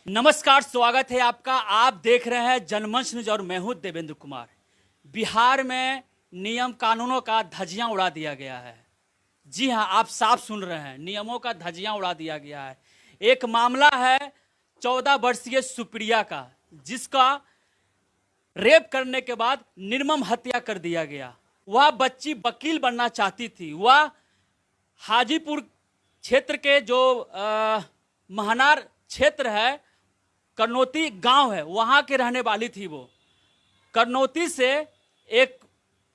नमस्कार, स्वागत है आपका। आप देख रहे हैं जनमंच न्यूज और मैं हूं देवेंद्र कुमार। बिहार में नियम कानूनों का धज्जियां उड़ा दिया गया है। जी हां, आप साफ सुन रहे हैं, नियमों का धज्जियां उड़ा दिया गया है। एक मामला है 14 वर्षीय सुप्रिया का, जिसका रेप करने के बाद निर्मम हत्या कर दिया गया। वह बच्ची वकील बनना चाहती थी। वह हाजीपुर क्षेत्र के जो महनार क्षेत्र है, करनौती गांव है, वहां के रहने वाली थी। वो करनौती से एक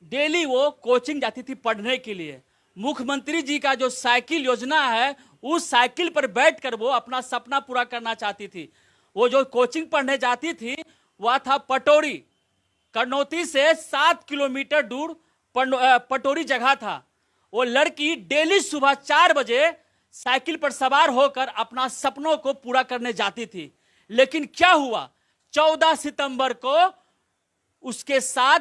डेली वो कोचिंग जाती थी पढ़ने के लिए। मुख्यमंत्री जी का जो साइकिल योजना है, उस साइकिल पर बैठकर वो अपना सपना पूरा करना चाहती थी। वो जो कोचिंग पढ़ने जाती थी वह था पटोरी। करनौती से 7 किलोमीटर दूर पटोरी जगह था। वो लड़की डेली सुबह 4 बजे साइकिल पर सवार होकर अपना सपनों को पूरा करने जाती थी। लेकिन क्या हुआ, 14 सितंबर को उसके साथ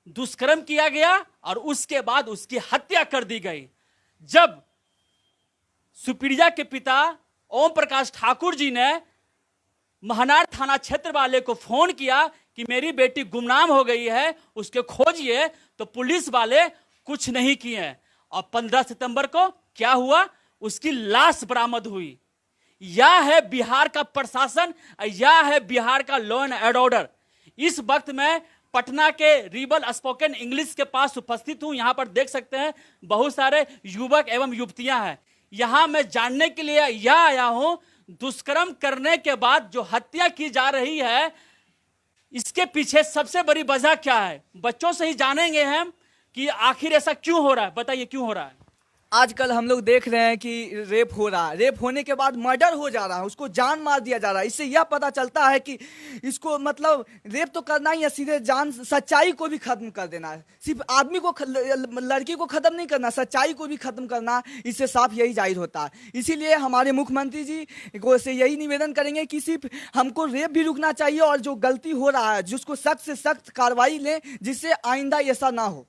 दुष्कर्म किया गया और उसके बाद उसकी हत्या कर दी गई। जब सुप्रिया के पिता ओम प्रकाश ठाकुर जी ने महनार थाना क्षेत्र वाले को फोन किया कि मेरी बेटी गुमनाम हो गई है, उसके खोजिए, तो पुलिस वाले कुछ नहीं किए। और 15 सितंबर को क्या हुआ, उसकी लाश बरामद हुई। यह है बिहार का प्रशासन, यह है बिहार का लॉ एंड ऑर्डर। इस वक्त मैं पटना के रिबल स्पोकन इंग्लिश के पास उपस्थित हूं। यहां पर देख सकते हैं बहुत सारे युवक एवं युवतियां हैं। यहां मैं जानने के लिए यह आया हूं, दुष्कर्म करने के बाद जो हत्या की जा रही है, इसके पीछे सबसे बड़ी वजह क्या है। बच्चों से ही जानेंगे हम कि आखिर ऐसा क्यों हो रहा है। बताइए क्यों हो रहा है। आजकल हम लोग देख रहे हैं कि रेप हो रहा है, रेप होने के बाद मर्डर हो जा रहा है, उसको जान मार दिया जा रहा है। इससे यह पता चलता है कि इसको मतलब रेप तो करना ही है, सीधे जान सच्चाई को भी खत्म कर देना है। सिर्फ आदमी को लड़की को खत्म नहीं करना, सच्चाई को भी खत्म करना, इससे साफ यही जाहिर होता है। इसीलिए हमारे मुख्यमंत्री जी को से यही निवेदन करेंगे कि सिर्फ हमको रेप भी रुकना चाहिए और जो गलती हो रहा है जिसको सख्त से सख्त कार्रवाई लें, जिससे आइंदा ऐसा ना हो।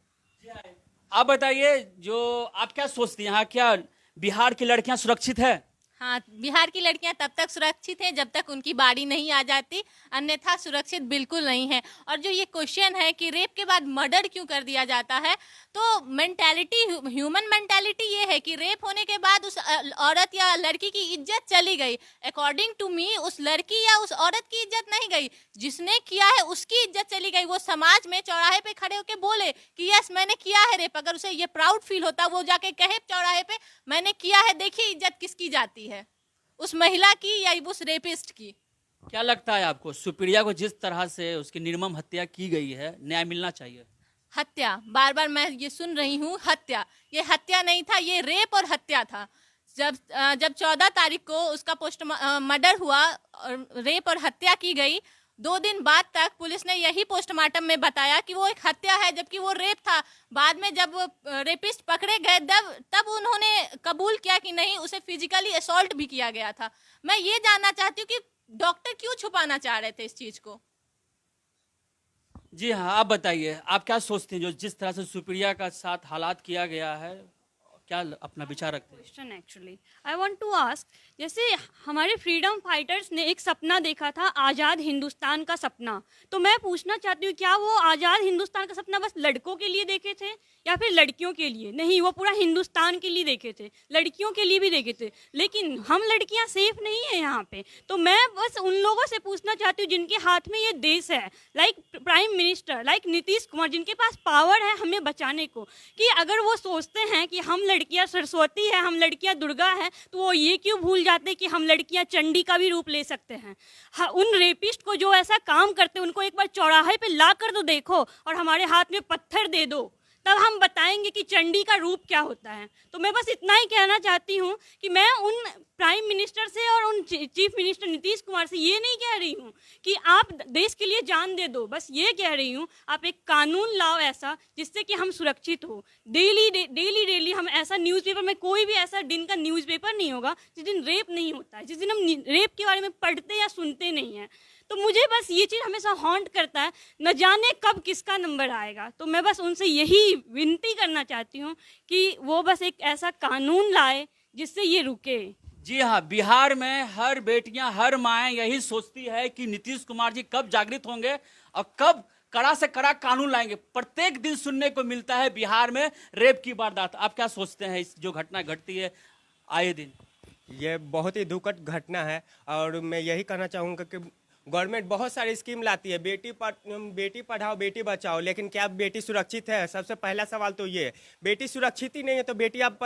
आप बताइए, जो आप क्या सोचती हैं, यहाँ क्या बिहार की लड़कियां सुरक्षित है? हाँ, बिहार की लड़कियां तब तक सुरक्षित हैं जब तक उनकी बारी नहीं आ जाती, अन्यथा सुरक्षित बिल्कुल नहीं है। और जो ये क्वेश्चन है कि रेप के बाद मर्डर क्यों कर दिया जाता है, तो मेंटालिटी, ह्यूमन मेंटालिटी ये है कि रेप होने के बाद उस औरत या लड़की की इज्जत चली गई। अकॉर्डिंग टू मी, उस लड़की या उस औरत की इज्जत नहीं गई, जिसने किया है उसकी इज्जत चली गई। वो समाज में चौराहे पे खड़े होकर बोले कि यस मैंने किया है रेप, अगर उसे ये प्राउड फील होता, वो जाके कहे चौराहे पे मैंने किया है, देखिए इज्जत किसकी जाती है, उस महिला की या उस रेपिस्ट की। क्या लगता है आपको, सुप्रिया को जिस तरह से उसकी निर्मम हत्या की गई है, न्याय मिलना चाहिए? हत्या, बार बार मैं ये सुन रही हूँ, हत्या, ये हत्या नहीं था, ये रेप और हत्या था। जब 14 तारीख को उसका मर्डर हुआ और रेप और हत्या की गई, 2 दिन बाद तक पुलिस ने यही पोस्टमार्टम में बताया कि वो एक हत्या है, जबकि वो रेप था। बाद में जब रेपिस्ट पकड़े गए तब उन्होंने कबूल किया कि नहीं, उसे फिजिकली असॉल्ट भी किया गया था। मैं ये जानना चाहती हूँ कि डॉक्टर क्यों छुपाना चाह रहे थे इस चीज को। जी हाँ, आप बताइए, आप क्या सोचते हैं जो जिस तरह से सुप्रिया का साथ हालात किया गया है, क्या अपना विचार रखते हैं? Question actually I want to ask, जैसे हमारे फ्रीडम फाइटर्स ने एक सपना देखा था, आज़ाद हिंदुस्तान का सपना। तो मैं पूछना चाहती हूँ, क्या वो आज़ाद हिंदुस्तान का सपना बस लड़कों के लिए देखे थे या फिर लड़कियों के लिए? नहीं, वो पूरा हिंदुस्तान के लिए देखे थे, लड़कियों के लिए भी देखे थे। लेकिन हम लड़कियाँ सेफ नहीं है यहाँ पे। तो मैं बस उन लोगों से पूछना चाहती हूँ जिनके हाथ में ये देश है, like prime minister, like Nitish Kumar, जिनके पास पावर है हमें बचाने को, कि अगर वो सोचते हैं कि हम लड़कियां सरस्वती है, हम लड़कियां दुर्गा है, तो वो ये क्यों भूल जाते कि हम लड़कियां चंडी का भी रूप ले सकते हैं। हाँ, उन रेपिस्ट को जो ऐसा काम करते हैं उनको एक बार चौराहे पे ला कर तो देखो और हमारे हाथ में पत्थर दे दो, तब हम बताएंगे कि चंडी का रूप क्या होता है। तो मैं बस इतना ही कहना चाहती हूँ कि मैं उन प्राइम मिनिस्टर से और उन चीफ मिनिस्टर नीतीश कुमार से ये नहीं कह रही हूँ कि आप देश के लिए जान दे दो, बस ये कह रही हूँ आप एक कानून लाओ ऐसा जिससे कि हम सुरक्षित हो। डेली हम ऐसा न्यूज़पेपर में, कोई भी ऐसा दिन का न्यूज़पेपर नहीं होगा जिस दिन रेप नहीं होता है, जिस दिन हम रेप के बारे में पढ़ते या सुनते नहीं हैं। तो मुझे बस ये चीज़ हमेशा हॉन्ट करता है, न जाने कब किसका नंबर आएगा। तो मैं बस उनसे यही विनती करना चाहती हूँ कि वो बस एक ऐसा कानून लाए जिससे ये रुके। जी हाँ, बिहार में हर बेटियां, हर माएँ यही सोचती है कि नीतीश कुमार जी कब जागृत होंगे और कब कड़ा से कड़ा कानून लाएंगे। प्रत्येक दिन सुनने को मिलता है बिहार में रेप की वारदात। आप क्या सोचते हैं इस जो घटना घटती है आए दिन? ये बहुत ही दुखद घटना है और मैं यही कहना चाहूँगा कि गवर्नमेंट बहुत सारी स्कीम लाती है, बेटी पढ़ाओ बेटी बचाओ, लेकिन क्या बेटी सुरक्षित है? सबसे पहला सवाल तो ये है। बेटी सुरक्षित ही नहीं है तो बेटी आप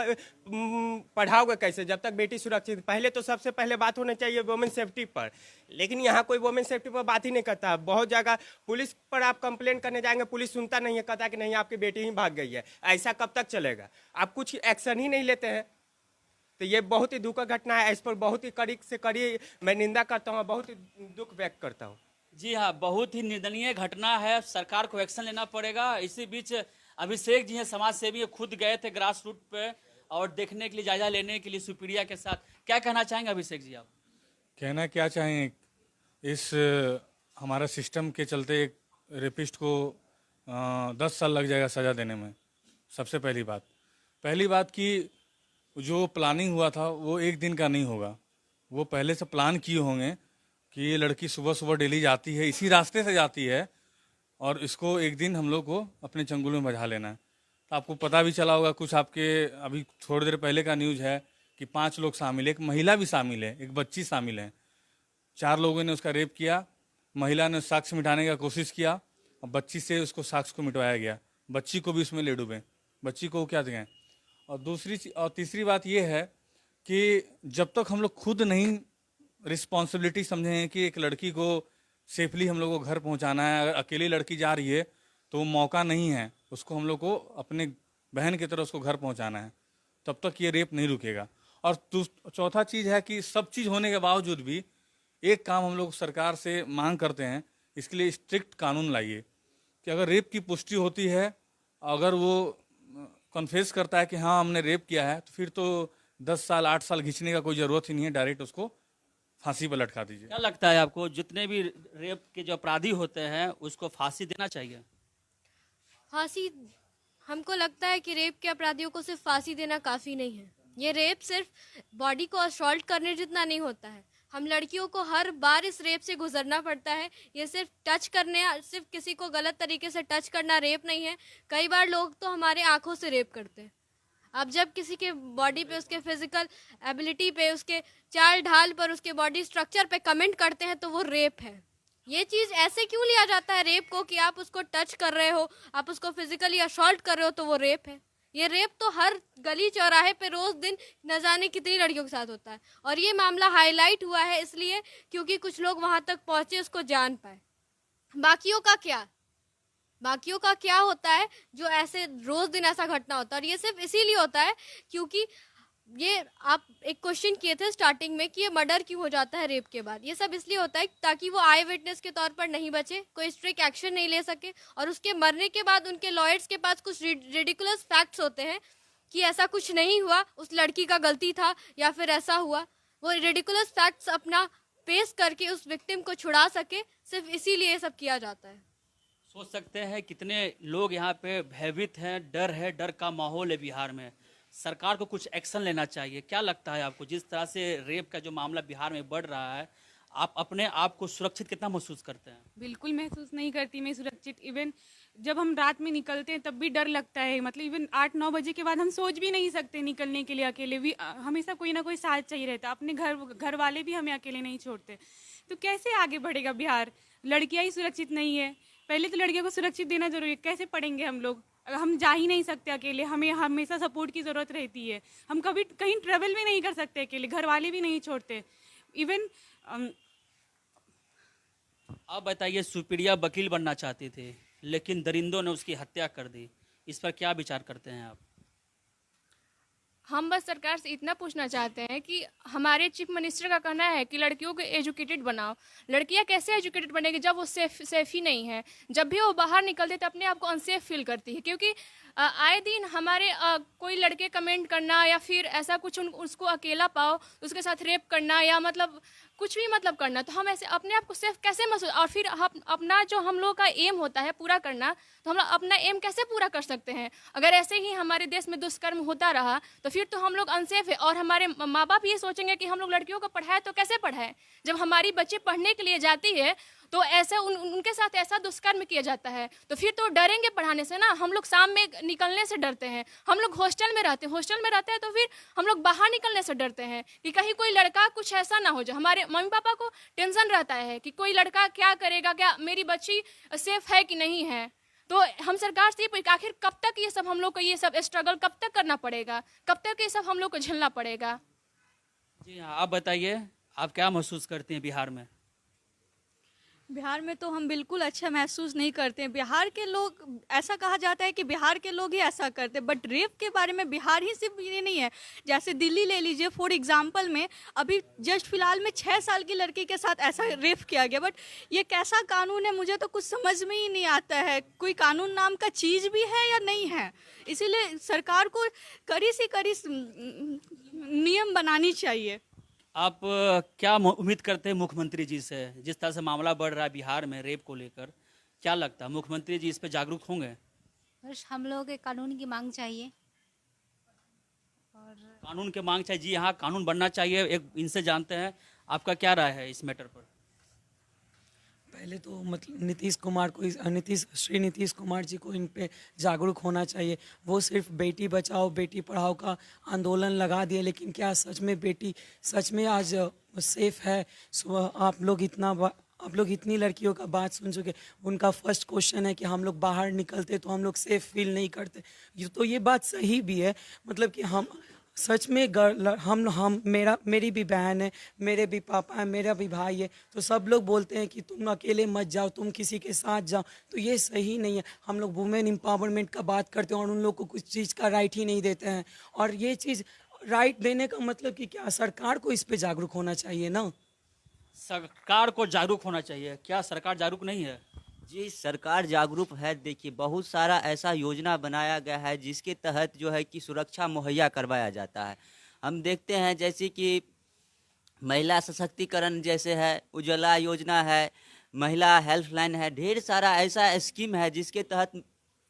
पढ़ाओगे कैसे जब तक बेटी सुरक्षित? पहले तो सबसे पहले बात होनी चाहिए वुमेन सेफ्टी पर, लेकिन यहाँ कोई वुमेन सेफ्टी पर बात ही नहीं करता। बहुत जगह पुलिस पर आप कंप्लेंट करने जाएंगे, पुलिस सुनता नहीं है, कहता है कि नहीं आपकी बेटी ही भाग गई है। ऐसा कब तक चलेगा? आप कुछ एक्शन ही नहीं लेते हैं। तो ये बहुत ही दुखद घटना है। इस पर बहुत ही कड़ी से कड़ी मैं निंदा करता हूँ, बहुत ही दुख व्यक्त करता हूँ। जी हाँ, बहुत ही निंदनीय घटना है, सरकार को एक्शन लेना पड़ेगा। इसी बीच अभिषेक जी हैं, समाज सेवी है, खुद गए थे ग्रास रूट पे और देखने के लिए, जायजा लेने के लिए सुपीरिया के साथ। क्या कहना चाहेंगे अभिषेक जी आप? कहना क्या चाहें, इस हमारा सिस्टम के चलते एक रेपिस्ट को 10 साल लग जाएगा सज़ा देने में। सबसे पहली बात कि जो प्लानिंग हुआ था वो एक दिन का नहीं होगा। वो पहले से प्लान किए होंगे कि ये लड़की सुबह सुबह डेली जाती है, इसी रास्ते से जाती है और इसको एक दिन हम लोग को अपने चंगुल में बजा लेना है। तो आपको पता भी चला होगा, कुछ आपके अभी थोड़ी देर पहले का न्यूज़ है कि 5 लोग शामिल है, एक महिला भी शामिल है, एक बच्ची शामिल है। 4 लोगों ने उसका रेप किया, महिला ने साक्ष्य मिटाने का कोशिश किया और बच्ची से उसको साक्ष्य को मिटवाया गया। बच्ची को भी उसमें ले डूबे, बच्ची को क्या दें। और तीसरी बात यह है कि जब तक हम लोग खुद नहीं रिस्पॉन्सिबिलिटी समझें कि एक लड़की को सेफली हम लोग को घर पहुंचाना है, अगर अकेली लड़की जा रही है तो वो मौका नहीं है, उसको हम लोग को अपने बहन की तरह उसको घर पहुंचाना है, तब तक ये रेप नहीं रुकेगा। और चौथा चीज़ है कि सब चीज़ होने के बावजूद भी एक काम हम लोग सरकार से मांग करते हैं, इसके लिए स्ट्रिक्ट कानून लाइए कि अगर रेप की पुष्टि होती है, अगर वो कन्फेस करता है कि हाँ हमने रेप किया है, तो फिर तो 10 साल 8 साल खींचने का कोई ज़रूरत ही नहीं है, डायरेक्ट उसको फांसी पर लटका दीजिए। क्या लगता है आपको, जितने भी रेप के जो अपराधी होते हैं उसको फांसी देना चाहिए? फांसी, हमको लगता है कि रेप के अपराधियों को सिर्फ फांसी देना काफ़ी नहीं है। ये रेप सिर्फ बॉडी को असॉल्ट करने जितना नहीं होता है। हम लड़कियों को हर बार इस रेप से गुजरना पड़ता है। ये सिर्फ टच करने, सिर्फ किसी को गलत तरीके से टच करना रेप नहीं है। कई बार लोग तो हमारे आंखों से रेप करते हैं। अब जब किसी के बॉडी पे, उसके फिजिकल एबिलिटी पे, उसके चाल ढाल पर, उसके बॉडी स्ट्रक्चर पे कमेंट करते हैं तो वो रेप है। ये चीज़ ऐसे क्यों लिया जाता है रेप को कि आप उसको टच कर रहे हो, आप उसको फिजिकली असॉल्ट कर रहे हो तो वो रेप है। ये रेप तो हर गली चौराहे पे रोज दिन न जाने कितनी लड़कियों के साथ होता है। और ये मामला हाईलाइट हुआ है इसलिए क्योंकि कुछ लोग वहां तक पहुंचे, उसको जान पाए। बाकियों का क्या होता है जो ऐसे रोज दिन ऐसा घटना होता है। और ये सिर्फ इसीलिए होता है क्योंकि ये आप एक क्वेश्चन किए थे स्टार्टिंग में कि ये मर्डर क्यों हो जाता है रेप के बाद। ये सब इसलिए होता है ताकि वो आई विटनेस के तौर पर नहीं बचे, कोई स्ट्रिक्ट एक्शन नहीं ले सके, और उसके मरने के बाद उनके लॉयर्स के पास कुछ रिडिकुलस फैक्ट्स होते हैं कि ऐसा कुछ नहीं हुआ, उस लड़की का गलती था या फिर ऐसा हुआ। वो रिडिकुलस फैक्ट्स अपना पेश करके उस विक्टिम को छुड़ा सके, सिर्फ इसीलिए ये सब किया जाता है। सोच सकते हैं कितने लोग यहाँ पे भयभीत हैं, डर है, डर का माहौल है बिहार में। सरकार को कुछ एक्शन लेना चाहिए। क्या लगता है आपको, जिस तरह से रेप का जो मामला बिहार में बढ़ रहा है, आप अपने आप को सुरक्षित कितना महसूस करते हैं? बिल्कुल महसूस नहीं करती मैं सुरक्षित। इवन जब हम रात में निकलते हैं तब भी डर लगता है। मतलब इवन 8-9 बजे के बाद हम सोच भी नहीं सकते निकलने के लिए अकेले भी। हमेशा कोई ना कोई साथ चाहिए रहता। अपने घर वाले भी हमें अकेले नहीं छोड़ते। तो कैसे आगे बढ़ेगा बिहार? लड़कियां ही सुरक्षित नहीं है। पहले तो लड़कियों को सुरक्षित देना जरूरी है। कैसे पढ़ेंगे हम लोग? हम जा ही नहीं सकते अकेले, हमें हमेशा सपोर्ट की ज़रूरत रहती है। हम कभी कहीं ट्रेवल भी नहीं कर सकते अकेले, घर वाले भी नहीं छोड़ते। इवन अब बताइए, सुपीरिया वकील बनना चाहती थी लेकिन दरिंदों ने उसकी हत्या कर दी। इस पर क्या विचार करते हैं आप? हम बस सरकार से इतना पूछना चाहते हैं कि हमारे चीफ मिनिस्टर का कहना है कि लड़कियों को एजुकेटेड बनाओ। लड़कियां कैसे एजुकेटेड बनेगी जब वो सेफ ही नहीं है? जब भी वो बाहर निकलते तो अपने आप को अनसेफ फील करती है, क्योंकि आए दिन हमारे कोई लड़के कमेंट करना या फिर ऐसा कुछ उसको अकेला पाओ, उसके साथ रेप करना या मतलब कुछ भी मतलब करना, तो हम ऐसे अपने आप को सेफ कैसे महसूस, और फिर अपना जो हम लोग का एम होता है पूरा करना, तो हम लोग अपना एम कैसे पूरा कर सकते हैं? अगर ऐसे ही हमारे देश में दुष्कर्म होता रहा तो फिर तो हम लोग अनसेफ है, और हमारे माँ बाप ये सोचेंगे कि हम लोग लड़कियों को पढ़ाए तो कैसे पढ़ाएं? जब हमारी बच्ची पढ़ने के लिए जाती है तो ऐसे उनके साथ ऐसा दुष्कर्म किया जाता है, तो फिर तो डरेंगे पढ़ाने से ना। हम लोग शाम में निकलने से डरते हैं, हम लोग हॉस्टल में रहते हैं तो फिर हम लोग बाहर निकलने से डरते हैं कि कहीं कोई लड़का कुछ ऐसा ना हो जाए। हमारे मम्मी पापा को टेंशन रहता है कि कोई लड़का क्या करेगा, क्या मेरी बच्ची सेफ है कि नहीं है। तो हम सरकार से ये आखिर कब तक ये सब हम लोग को ये सब स्ट्रगल कब तक करना पड़ेगा, कब तक ये सब हम लोग को झेलना पड़ेगा? जी हाँ, आप बताइए, आप क्या महसूस करते हैं बिहार में? बिहार में तो हम बिल्कुल अच्छा महसूस नहीं करते हैं। बिहार के लोग, ऐसा कहा जाता है कि बिहार के लोग ही ऐसा करते हैं, बट रेप के बारे में बिहार ही सिर्फ ये नहीं है। जैसे दिल्ली ले लीजिए फॉर एग्जांपल में, अभी जस्ट फिलहाल में 6 साल की लड़की के साथ ऐसा रेप किया गया। बट ये कैसा कानून है, मुझे तो कुछ समझ में ही नहीं आता है। कोई कानून नाम का चीज़ भी है या नहीं है? इसीलिए सरकार को कड़ी से कड़ी नियम बनानी चाहिए। आप क्या उम्मीद करते हैं मुख्यमंत्री जी से? जिस तरह से मामला बढ़ रहा है बिहार में रेप को लेकर, क्या लगता है मुख्यमंत्री जी इस पे जागरूक होंगे? बस हम लोगों के कानून की मांग चाहिए। कानून की मांग चाहिए। जी हाँ, कानून बनना चाहिए। एक इनसे जानते हैं, आपका क्या राय है इस मैटर पर? पहले तो मतलब श्री नीतीश कुमार जी को इन पे जागरूक होना चाहिए। वो सिर्फ बेटी बचाओ बेटी पढ़ाओ का आंदोलन लगा दिए, लेकिन क्या सच में बेटी सच में आज सेफ है? आप लोग इतनी लड़कियों का बात सुन चुके। उनका फर्स्ट क्वेश्चन है कि हम लोग बाहर निकलते तो हम लोग सेफ फील नहीं करते। ये बात सही भी है, मतलब कि हम सच में मेरी भी बहन है, मेरे भी पापा है, मेरा भी भाई है, तो सब लोग बोलते हैं कि तुम अकेले मत जाओ, तुम किसी के साथ जाओ, तो ये सही नहीं है। हम लोग वुमेन एम्पावरमेंट का बात करते हैं और उन लोग को कुछ चीज़ का राइट ही नहीं देते हैं। और ये चीज़ राइट देने का मतलब कि क्या सरकार को इस पे जागरूक होना चाहिए ना? सरकार को जागरूक होना चाहिए। क्या सरकार जागरूक नहीं है? जी, सरकार जागरूक है। देखिए, बहुत सारा ऐसा योजना बनाया गया है जिसके तहत जो है कि सुरक्षा मुहैया करवाया जाता है। हम देखते हैं जैसे कि महिला सशक्तिकरण जैसे है, उज्ज्वला योजना है, महिला हेल्पलाइन है, ढेर सारा ऐसा स्कीम है जिसके तहत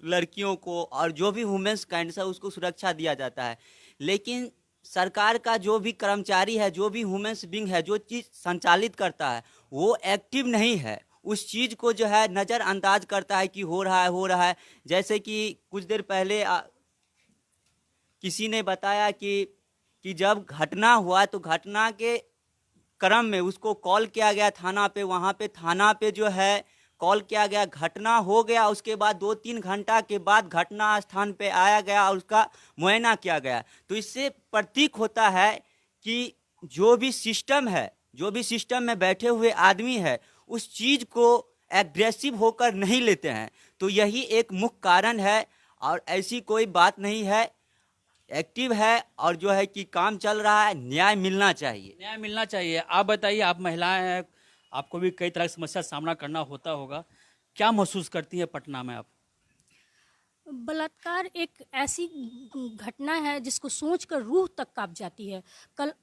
लड़कियों को और जो भी वुमेन्स काइंड है उसको सुरक्षा दिया जाता है। लेकिन सरकार का जो भी कर्मचारी है, जो भी वुमेन्स विंग है, जो चीज़ संचालित करता है वो एक्टिव नहीं है। उस चीज़ को जो है नज़रअंदाज करता है कि हो रहा है। जैसे कि कुछ देर पहले किसी ने बताया कि जब घटना हुआ तो घटना के क्रम में उसको कॉल किया गया थाना पे, वहाँ पे थाना पे जो है कॉल किया गया, घटना हो गया, उसके बाद 2-3 घंटा के बाद घटना स्थान पे आया गया और उसका मुआयना किया गया। तो इससे प्रतीक होता है कि जो भी सिस्टम में बैठे हुए आदमी है उस चीज़ को एग्रेसिव होकर नहीं लेते हैं। तो यही एक मुख्य कारण है, और ऐसी कोई बात नहीं है, एक्टिव है और जो है कि काम चल रहा है। न्याय मिलना चाहिए, न्याय मिलना चाहिए। आप बताइए, आप महिलाएं हैं, आपको भी कई तरह की समस्या का सामना करना होता होगा, क्या महसूस करती है पटना में आप? बलात्कार एक ऐसी घटना है जिसको सोचकर रूह तक कांप जाती है।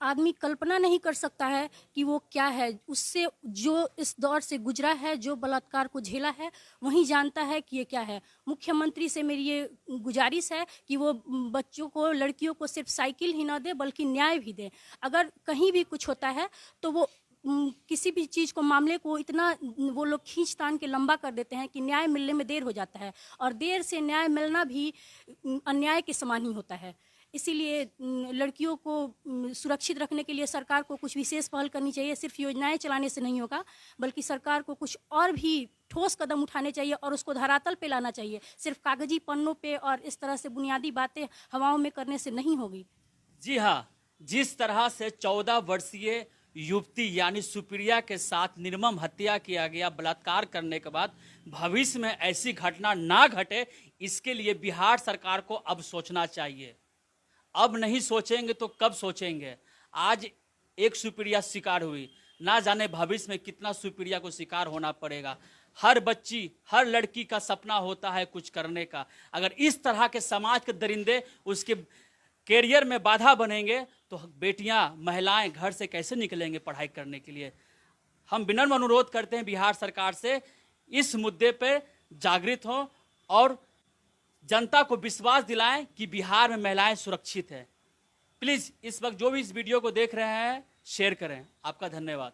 आदमी कल्पना नहीं कर सकता है कि वो क्या है। उससे जो इस दौर से गुजरा है, जो बलात्कार को झेला है, वही जानता है कि ये क्या है। मुख्यमंत्री से मेरी ये गुजारिश है कि वो बच्चों को, लड़कियों को सिर्फ साइकिल ही ना दे बल्कि न्याय भी दे। अगर कहीं भी कुछ होता है तो वो किसी भी चीज़ को, मामले को इतना वो लोग खींच तान के लंबा कर देते हैं कि न्याय मिलने में देर हो जाता है, और देर से न्याय मिलना भी अन्याय के समान ही होता है। इसीलिए लड़कियों को सुरक्षित रखने के लिए सरकार को कुछ विशेष पहल करनी चाहिए। सिर्फ योजनाएं चलाने से नहीं होगा, बल्कि सरकार को कुछ और भी ठोस कदम उठाने चाहिए और उसको धरातल पे लाना चाहिए। सिर्फ कागजी पन्नों पे और इस तरह से बुनियादी बातें हवाओं में करने से नहीं होगी। जी हाँ, जिस तरह से 14 वर्षीय युवती यानी सुप्रिया के साथ निर्मम हत्या किया गया बलात्कार करने के बाद, भविष्य में ऐसी घटना ना घटे, इसके लिए बिहार सरकार को अब सोचना चाहिए। अब नहीं सोचेंगे तो कब सोचेंगे? आज एक सुप्रिया शिकार हुई, ना जाने भविष्य में कितना सुप्रिया को शिकार होना पड़ेगा। हर बच्ची, हर लड़की का सपना होता है कुछ करने का। अगर इस तरह के समाज के दरिंदे उसके कैरियर में बाधा बनेंगे तो बेटियां, महिलाएं घर से कैसे निकलेंगे पढ़ाई करने के लिए। हम विनम्र अनुरोध करते हैं बिहार सरकार से, इस मुद्दे पे जागृत हों और जनता को विश्वास दिलाएं कि बिहार में महिलाएं सुरक्षित हैं। प्लीज़ इस वक्त जो भी इस वीडियो को देख रहे हैं शेयर करें। आपका धन्यवाद।